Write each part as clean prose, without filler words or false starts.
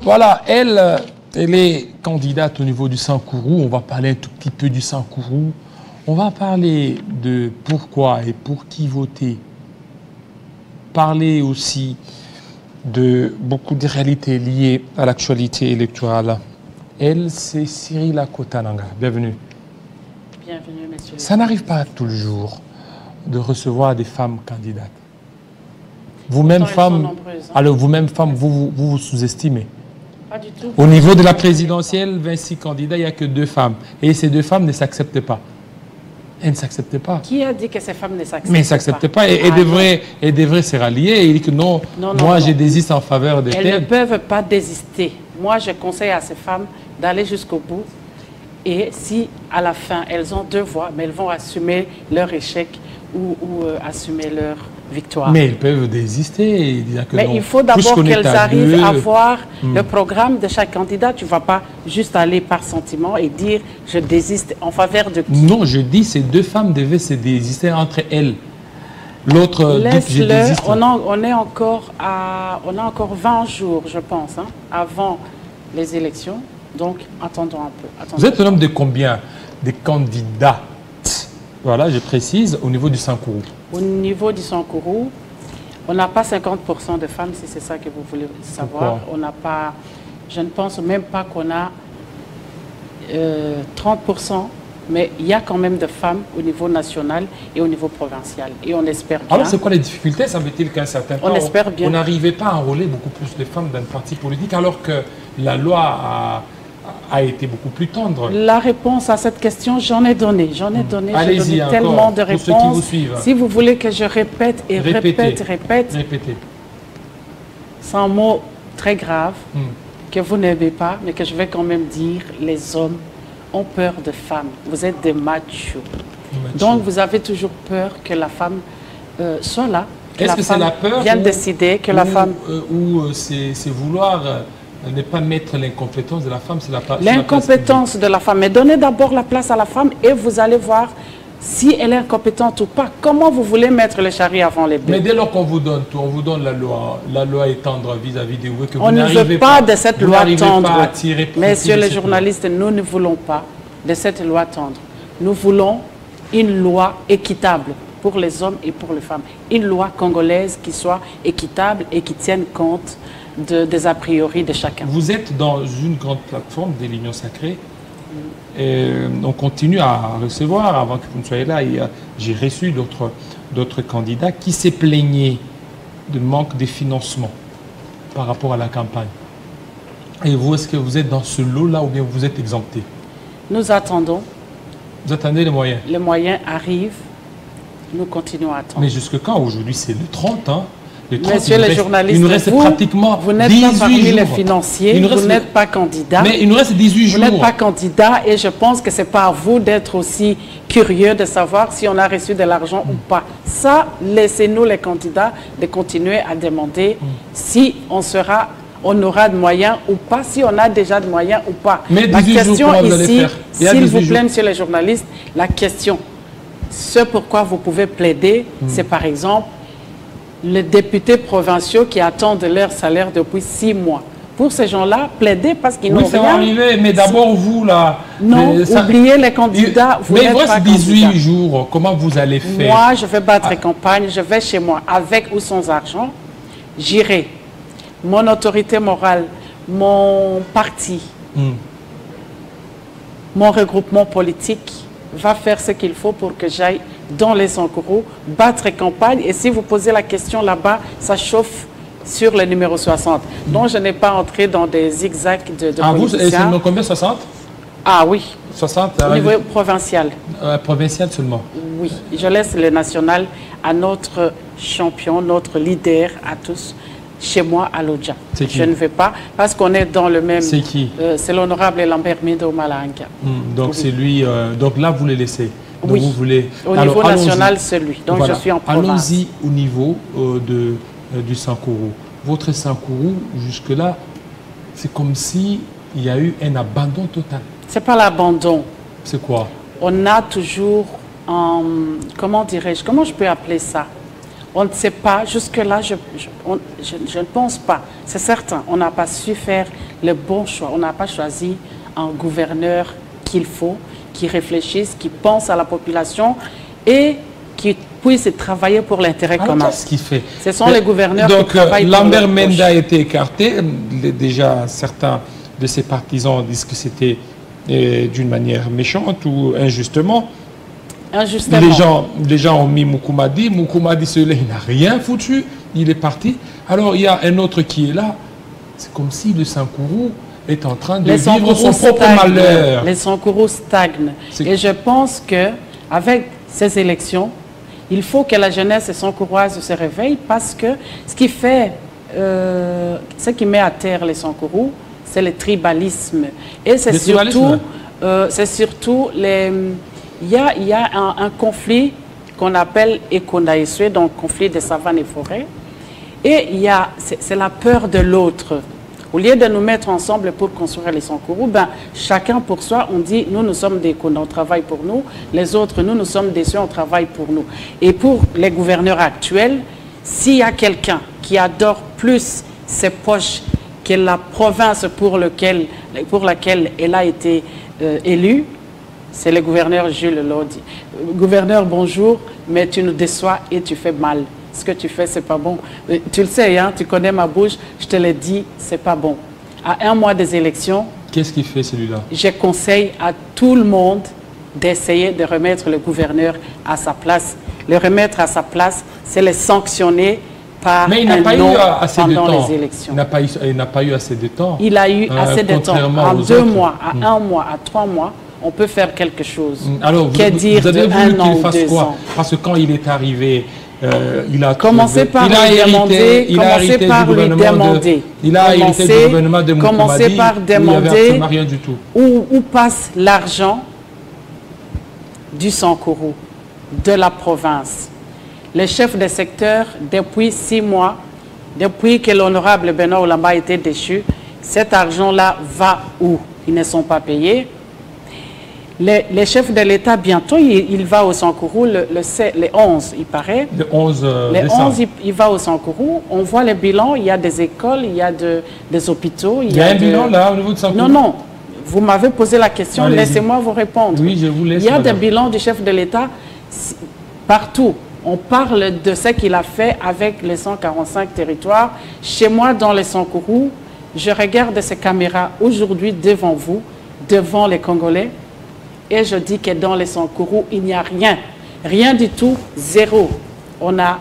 Voilà, elle est candidate au niveau du Sankourou. On va parler un tout petit peu du Sankourou. On va parler de pourquoi et pour qui voter. Parler aussi de beaucoup de réalités liées à l'actualité électorale. Elle, c'est Cyril Kotananga. Bienvenue. Bienvenue, messieurs. Ça n'arrive pas toujours de recevoir des femmes candidates. Vous-même, femme, alors vous-même, femme, vous sous-estimez. Pas du tout. Au niveau de la présidentielle, 26 candidats, il n'y a que 2 femmes. Et ces 2 femmes ne s'acceptent pas. Elles ne s'acceptent pas. Qui a dit que ces femmes ne s'acceptent pas? Mais elles ne s'acceptent pas. Et devraient se rallier. Et dit que non, moi, je désiste en faveur de elles. Elles ne peuvent pas désister. Moi, je conseille à ces femmes d'aller jusqu'au bout. Et si, à la fin, elles ont 2 voix, mais elles vont assumer leur échec ou assumer leur victoire. Mais elles peuvent désister. Mais il faut d'abord qu'elles arrivent à voir le programme de chaque candidat. Tu ne vas pas juste aller par sentiment et dire « je désiste en faveur de qui ?» Non, je dis ces 2 femmes devaient se désister entre elles. L'autre dit que je désiste. On a encore 20 jours, je pense, hein, avant les élections. Donc, attendons un peu. Vous êtes un homme de combien de candidats? Voilà, je précise, au niveau du Sankourou. Au niveau du Sankourou, on n'a pas 50% de femmes, si c'est ça que vous voulez savoir. On n'a pas, je ne pense même pas qu'on a 30%, mais il y a quand même de femmes au niveau national et au niveau provincial. Et on espère bien. Alors, c'est quoi les difficultés? Semble-t-il qu'à un certain temps, on espère bien. On n'arrivait pas à enrôler beaucoup plus de femmes dans le parti politique, alors que la loi a été beaucoup plus tendre. La réponse à cette question, j'en ai donné. J'ai donné tellement de réponses. Pour ceux qui vous suivent. Si vous voulez que je répète et répète. Répétez. C'est un mot très grave que vous n'aimez pas, mais que je vais quand même dire. Les hommes ont peur de femmes. Vous êtes des machos. Donc vous avez toujours peur que la femme soit là. Est-ce que c'est la peur vienne décider que la femme... Ou c'est vouloir... ne pas mettre l'incompétence de la femme, c'est l'incompétence de la femme. Mais donnez d'abord la place à la femme et vous allez voir si elle est incompétente ou pas. Comment vous voulez mettre le charrier avant les bœufs? Mais dès lors qu'on vous donne tout, on vous donne la loi est tendre vis-à-vis des que on ne veut pas de cette loi tendre. Messieurs les journalistes, nous ne voulons pas de cette loi tendre. Nous voulons une loi équitable pour les hommes et pour les femmes. Une loi congolaise qui soit équitable et qui tienne compte des a priori de chacun. Vous êtes dans une grande plateforme de l'Union Sacrée. Et on continue à recevoir, avant que vous ne soyez là, j'ai reçu d'autres candidats qui s'est plaigné de manque de financement par rapport à la campagne. Et vous, est-ce que vous êtes dans ce lot-là ou bien vous êtes exempté? Nous attendons. Vous attendez les moyens? Les moyens arrivent. Nous continuons à attendre. Mais jusque quand? Aujourd'hui, c'est le 30, hein? Messieurs les journalistes, il nous reste pratiquement vous n'êtes pas parmi les financiers, vous n'êtes pas candidat. Mais il nous reste 18 jours. Vous n'êtes pas candidat et je pense que ce n'est pas à vous d'être aussi curieux de savoir si on a reçu de l'argent ou pas. Ça, laissez-nous les candidats de continuer à demander si on aura de moyens ou pas, si on a déjà de moyens ou pas. Mais la question ici, s'il vous plaît, messieurs les journalistes, la question, ce pourquoi vous pouvez plaider, c'est par exemple les députés provinciaux qui attendent leur salaire depuis 6 mois. Pour ces gens-là, plaider parce qu'ils n'ont rien. Oui, ça va arriver, mais d'abord vous, là... Non, oubliez les candidats, vous n'êtes pas candidat. Mais il reste 18 jours, comment vous allez faire? Moi, je vais battre campagne, je vais chez moi, avec ou sans argent, j'irai. Mon autorité morale, mon parti, mon regroupement politique va faire ce qu'il faut pour que j'aille dans les Sankourou, battre campagne. Et si vous posez la question là-bas, ça chauffe sur le numéro 60. Donc, je n'ai pas entré dans des zigzags de politiciens. Vous, c'est combien, 60? Ah oui. 60 au niveau provincial. Provincial seulement? Oui. Je laisse le national à notre champion, notre leader à tous, chez moi à Lodja. Je ne vais pas, parce qu'on est dans le même... C'est qui? C'est l'honorable Lambert Mido Malanga. Donc c'est lui, donc là vous le laissez? Donc oui, vous voulez... au niveau national c'est lui, donc voilà. Je suis en province. Allons-y au niveau du Sankourou. Votre Sankourou, jusque-là, c'est comme s'il y a eu un abandon total. C'est pas l'abandon. C'est quoi? On a toujours, comment dirais-je, comment je peux appeler ça? On ne sait pas, jusque-là, je ne pense pas. C'est certain, on n'a pas su faire le bon choix. On n'a pas choisi un gouverneur qu'il faut, qui réfléchisse, qui pense à la population et qui puisse travailler pour l'intérêt commun. Qu'est-ce qu'il fait? Ce sont les gouverneurs qui travaillent pour Lambert Mende a été écarté. Déjà, certains de ses partisans disent que c'était d'une manière méchante ou injustement. Les gens ont mis Moukoumadi. Moukoumadi, celui-là, il n'a rien foutu. Il est parti. Alors, il y a un autre qui est là. C'est comme si le Sankourou est en train de vivre son propre malheur. Les Sankourou stagnent. Et je pense qu'avec ces élections, il faut que la jeunesse sankouroise se réveille parce que ce qui met à terre les Sankourou, c'est le tribalisme. Et c'est surtout les... Il y a un conflit qu'on appelle Ekondaïswe, donc conflit des savanes et forêts. Et c'est la peur de l'autre. Au lieu de nous mettre ensemble pour construire les Sankourou, chacun pour soi, on dit, nous sommes des Konda, on travaille pour nous. Les autres, nous sommes des Suez, on travaille pour nous. Et pour les gouverneurs actuels, s'il y a quelqu'un qui adore plus ses poches que la province pour laquelle elle a été élue, c'est le gouverneur Jules Lodi. Gouverneur, bonjour, mais tu nous déçois et tu fais mal. Ce que tu fais, c'est pas bon. Tu le sais, hein, tu connais ma bouche, je te l'ai dit, c'est pas bon. À un mois des élections... Qu'est-ce qu'il fait celui-là? Je conseille à tout le monde d'essayer de remettre le gouverneur à sa place. Le remettre à sa place, c'est le sanctionner par mais il n'a pas eu assez de temps. Les élections. Il n'a pas eu assez de temps. Il a eu assez de temps. En 2 mois, à 1 mois, à 3 mois, on peut faire quelque chose. Alors, vous avez voulu qu'il fasse quoi? Parce que quand il est arrivé, il a commencé par lui demander. Il a hérité du gouvernement de Moukoumadi. Commencé par demander rien du tout. Où passe l'argent du Sankourou, de la province. Les chefs de secteur, depuis 6 mois, depuis que l'honorable Benoît Oulamba a été déchu, cet argent-là va où? Ils ne sont pas payés. Les chefs de l'État, bientôt, il va au Sankourou, le 11, il paraît. Le 11 décembre. Il va au Sankourou. On voit les bilans, il y a des écoles, il y a des hôpitaux. Il y a un bilan là, au niveau de Sankourou? Non. Vous m'avez posé la question, laissez-moi vous répondre. Oui, je vous laisse. Il y a des bilans du chef de l'État partout. On parle de ce qu'il a fait avec les 145 territoires. Chez moi, dans les Sankourou, je regarde ces caméras aujourd'hui devant vous, devant les Congolais. Et je dis que dans les Sankourou, il n'y a rien. Rien du tout, zéro. On a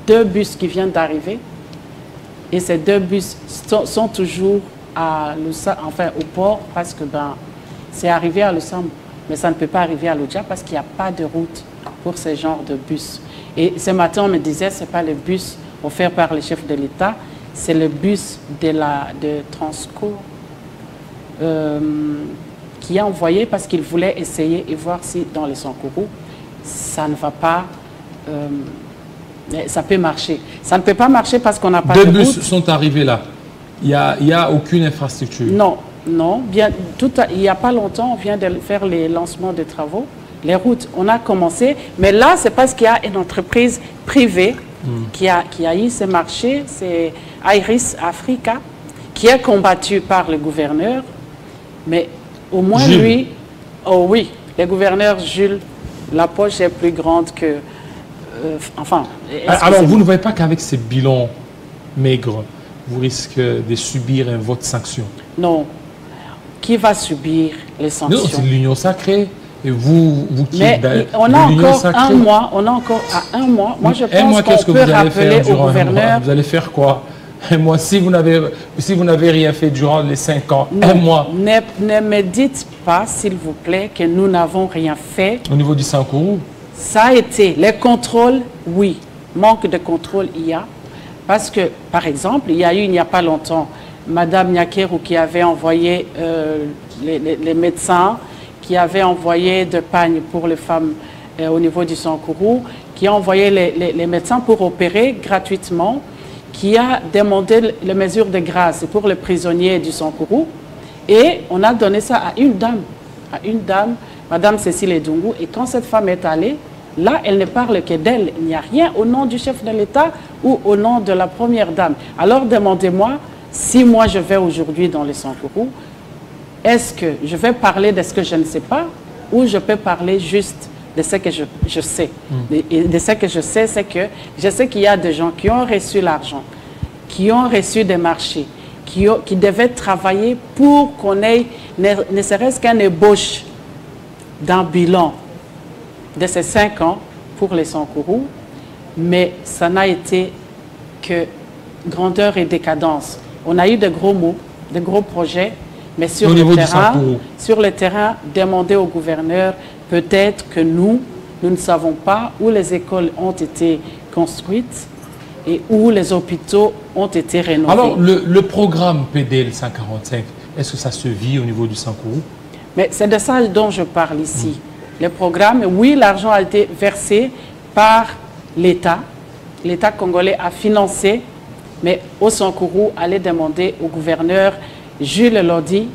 2 bus qui viennent d'arriver. Et ces 2 bus sont toujours au port parce que c'est arrivé à Lusam. Mais ça ne peut pas arriver à Lodja parce qu'il n'y a pas de route pour ce genre de bus. Et ce matin, on me disait, ce n'est pas le bus offert par le chef de l'État, c'est le bus de Transco qui a envoyé parce qu'il voulait essayer et voir si dans les Sankourou, ça ne va pas, ça peut marcher. Ça ne peut pas marcher parce qu'on n'a pas de route. 2 bus sont arrivés là. Il n'y a aucune infrastructure. Non. Il n'y a pas longtemps, on vient de faire les lancements de travaux. Les routes, on a commencé. Mais là, c'est parce qu'il y a une entreprise privée qui a eu ce marché, c'est Iris Africa, qui est combattu par le gouverneur. Mais au moins Jules. Lui, oh oui, le gouverneur Jules, la poche est plus grande que... Alors, vous ne voyez pas qu'avec ces bilans maigres, vous risquez de subir un vote sanction? Non. Qui va subir les sanctions? Non, c'est l'union sacrée. Et vous qui êtes on a encore un mois. On a encore à 1 mois. Moi, je pense qu'on peut rappeler au gouverneur... Vous allez faire quoi? Un mois, si vous n'avez rien fait durant les 5 ans, non, 1 mois. Ne me dites pas, s'il vous plaît, que nous n'avons rien fait. Au niveau du Sankourou? Ça a été. Les contrôles, oui. Manque de contrôle, il y a. Parce que, par exemple, il n'y a pas longtemps, Madame Nyakeru qui avait envoyé les médecins, qui avait envoyé de pagnes pour les femmes au niveau du Sankourou, qui a envoyé les médecins pour opérer gratuitement, qui a demandé les mesures de grâce pour les prisonniers du Sankourou. Et on a donné ça à une dame, Madame Cécile Edungu. Et quand cette femme est allée, Là, elle ne parle que d'elle. Il n'y a rien au nom du chef de l'État ou au nom de la première dame. Alors demandez-moi, si moi je vais aujourd'hui dans les Sankourou, est-ce que je vais parler de ce que je ne sais pas ou je peux parler juste de ce que je sais. Et de ce que je sais, c'est que je sais qu'il y a des gens qui ont reçu l'argent, qui ont reçu des marchés, qui devaient travailler pour qu'on ait ne serait-ce qu'un ébauche d'un bilan de ces 5 ans pour les Sankourou, mais ça n'a été que grandeur et décadence. On a eu de gros mots, de gros projets, mais sur le terrain, demander au gouverneur, peut-être que nous ne savons pas où les écoles ont été construites et où les hôpitaux ont été rénovés. Alors, le programme PDL 145, est-ce que ça se vit au niveau du Sankourou? Mais c'est de ça dont je parle ici. Le programme, oui, l'argent a été versé par l'État. L'État congolais a financé, mais au Sankourou, allait demander au gouverneur Jules Lodi,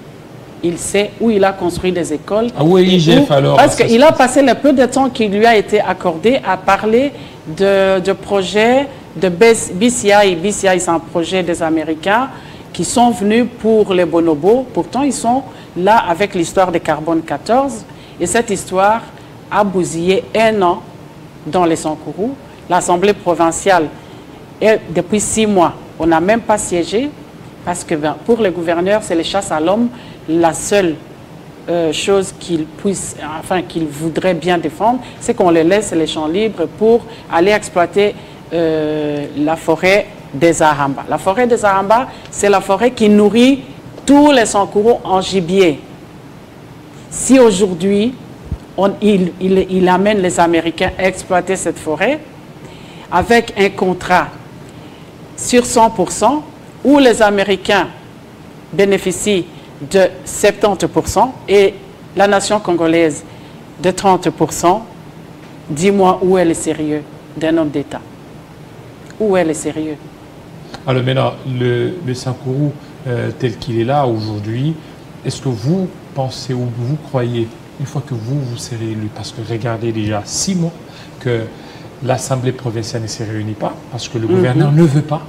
il sait où il a construit des écoles. Ah oui, IGF alors. Parce qu'il a passé le peu de temps qui lui a été accordé à parler de projets de BCI. BCI, c'est un projet des Américains qui sont venus pour les bonobos. Pourtant, ils sont là avec l'histoire de Carbone 14. Et cette histoire a bousillé 1 an dans les Sankourou. L'Assemblée provinciale, depuis 6 mois, on n'a même pas siégé. Parce que pour les gouverneurs, c'est les chasses à l'homme, la seule chose qu'ils voudraient bien défendre, c'est qu'on les laisse les champs libres pour aller exploiter la forêt des Aramba. La forêt des Aramba, c'est la forêt qui nourrit tous les Sankourou en gibier. Si aujourd'hui, il amène les Américains à exploiter cette forêt avec un contrat sur 100%, où les Américains bénéficient de 70% et la nation congolaise de 30%, dis-moi où est le sérieux d'un homme d'État? Où est le sérieux? Alors maintenant, le Sankourou tel qu'il est là aujourd'hui, est-ce que vous pensez ou vous croyez, une fois que vous serez élu, parce que regardez déjà 6 mois que l'Assemblée provinciale ne se réunit pas, parce que le gouverneur ne veut pas,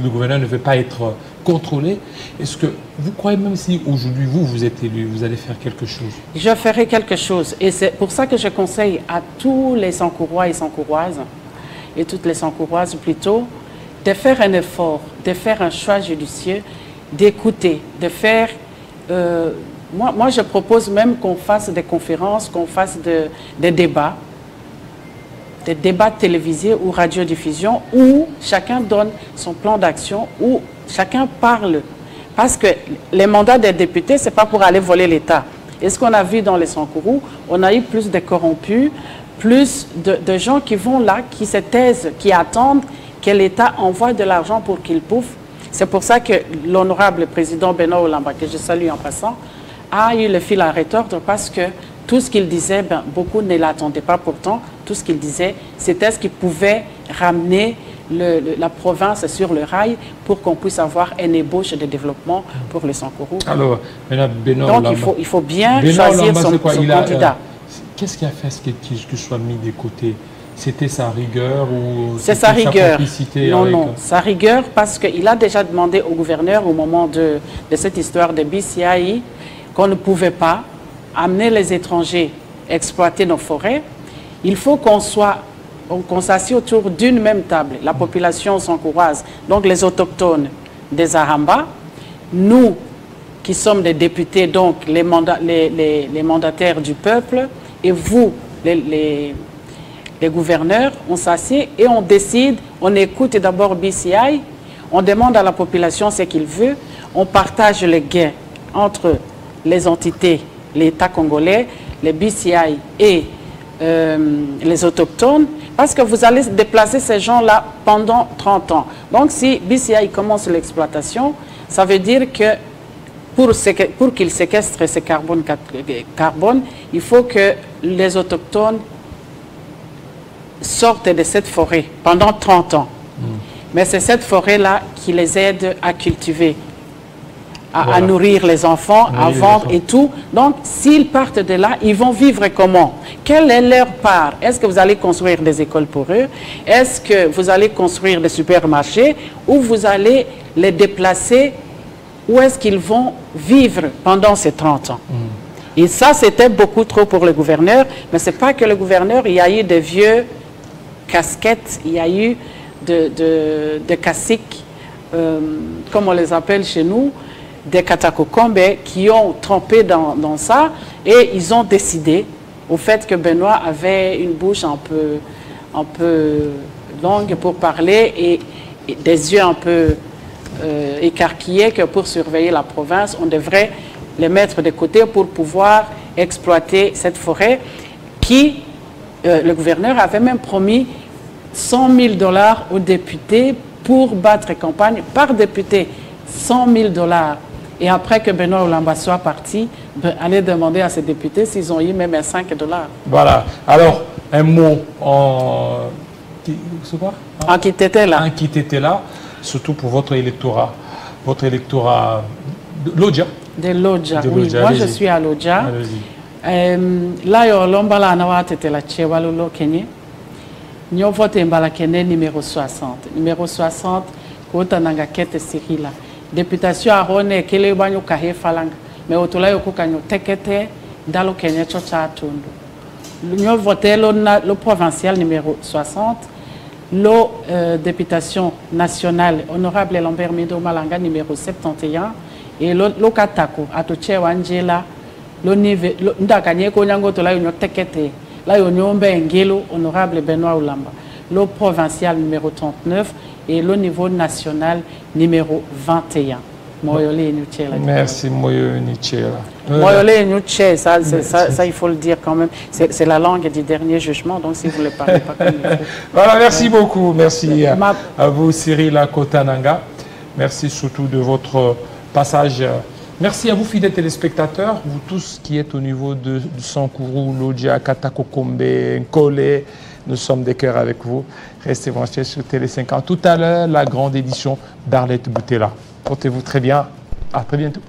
le gouverneur ne veut pas être contrôlé. Est-ce que vous croyez, même si aujourd'hui vous êtes élu, vous allez faire quelque chose? Je ferai quelque chose. Et c'est pour ça que je conseille à tous les Sankourois et Sankouroises, et toutes les Sankouroises plutôt, de faire un effort, de faire un choix judicieux, d'écouter, de faire... moi, je propose même qu'on fasse des conférences, qu'on fasse des débats télévisés ou radiodiffusion où chacun donne son plan d'action, où chacun parle. Parce que les mandats des députés, ce n'est pas pour aller voler l'État. Et ce qu'on a vu dans les Sankourou, on a eu plus de corrompus, plus de gens qui vont là, qui se taisent, qui attendent que l'État envoie de l'argent pour qu'ils pouffent. C'est pour ça que l'honorable président Benoît Olamba, que je salue en passant, a eu le fil à retordre parce que tout ce qu'il disait, beaucoup ne l'attendaient pas pourtant. Tout ce qu'il disait, c'était ce qui pouvait ramener la province sur le rail pour qu'on puisse avoir une ébauche de développement pour le Sankourou. Alors, Benoît donc Olamba, il faut bien choisir son candidat. Qu'est-ce qui a fait que soit mis de côté? C'était sa rigueur ou c'est sa rigueur? Non, sa rigueur parce qu'il a déjà demandé au gouverneur au moment de cette histoire de BCI qu'on ne pouvait pas amener les étrangers exploiter nos forêts. Il faut qu'on s'assied autour d'une même table, la population sankouroise, donc les autochtones des Aramba, nous qui sommes des députés, donc les mandataires du peuple, et vous, les gouverneurs, on s'assied et on décide, on écoute d'abord BCI, on demande à la population ce qu'il veut, on partage les gains entre les entités, l'État congolais, les BCI et les autochtones, parce que vous allez déplacer ces gens-là pendant 30 ans. Donc si BCI commence l'exploitation, ça veut dire que pour qu'ils séquestrent ce carbone, il faut que les autochtones sortent de cette forêt pendant 30 ans. Mais c'est cette forêt-là qui les aide à cultiver, à nourrir les enfants, à vendre et tout. Donc, s'ils partent de là, ils vont vivre comment? Quelle est leur part? Est-ce que vous allez construire des écoles pour eux? Est-ce que vous allez construire des supermarchés? Ou vous allez les déplacer? Où est-ce qu'ils vont vivre pendant ces 30 ans? Et ça, c'était beaucoup trop pour le gouverneur. Mais ce n'est pas que le gouverneur, il y a eu de vieux casquettes, il y a eu de caciques, comme on les appelle chez nous, des Katakokombe qui ont trempé dans ça et ils ont décidé au fait que Benoît avait une bouche un peu longue pour parler et des yeux un peu écarquillés, que pour surveiller la province, on devrait les mettre de côté pour pouvoir exploiter cette forêt qui, le gouverneur avait même promis 100 000 $ aux députés pour battre campagne par député, 100 000 $. Et après que Benoît Oulamba soit parti, allez demander à ces députés s'ils ont eu même 5 $. Voilà. Alors, un mot en... C'est quoi? En qui t'étais là. En qui t'étais là, surtout pour votre électorat Lodja. De Lodja, oui. Moi, je suis à Lodja. Là, il y a l'Ombala Nawa Tetela Tchewalolo Kenya. Nous avons voté Mbala Kenya numéro 60. Numéro 60, Kota Nangakete Sirila. Députation à Rone, Kele Banyo Kahe Falanga. Mais autola yoko kanyo tekete dans le Kenya Chocha Tundu. Nous avons voté le provincial numéro 60. Le députation nationale, honorable Lambert Mido Malanga numéro 71. Et le Katako, Atoche Wangela, le niveau, Ndakanye Konyango Tola Unyo Tekete, là Unyombe Ngelo, honorable Benoît Oulamba. Le provincial numéro 39 et le niveau national numéro 21. Moyole Nuchela. Merci, Moyole Nuchela. Moyole Nuchela, ça il faut le dire quand même. C'est la langue du dernier jugement, donc si vous ne le parlez pas comme il faut. Voilà, merci beaucoup. Merci à vous, Cyril Kotananga. Merci surtout de votre passage. Merci à vous, fidèles téléspectateurs, vous tous qui êtes au niveau de Sankourou, Lodja, Katakokombe, Nkole. Nous sommes des cœurs avec vous. Restez branchés sur Télé 50. Tout à l'heure, la grande édition d'Arlette Boutella. Portez-vous très bien. À très bientôt.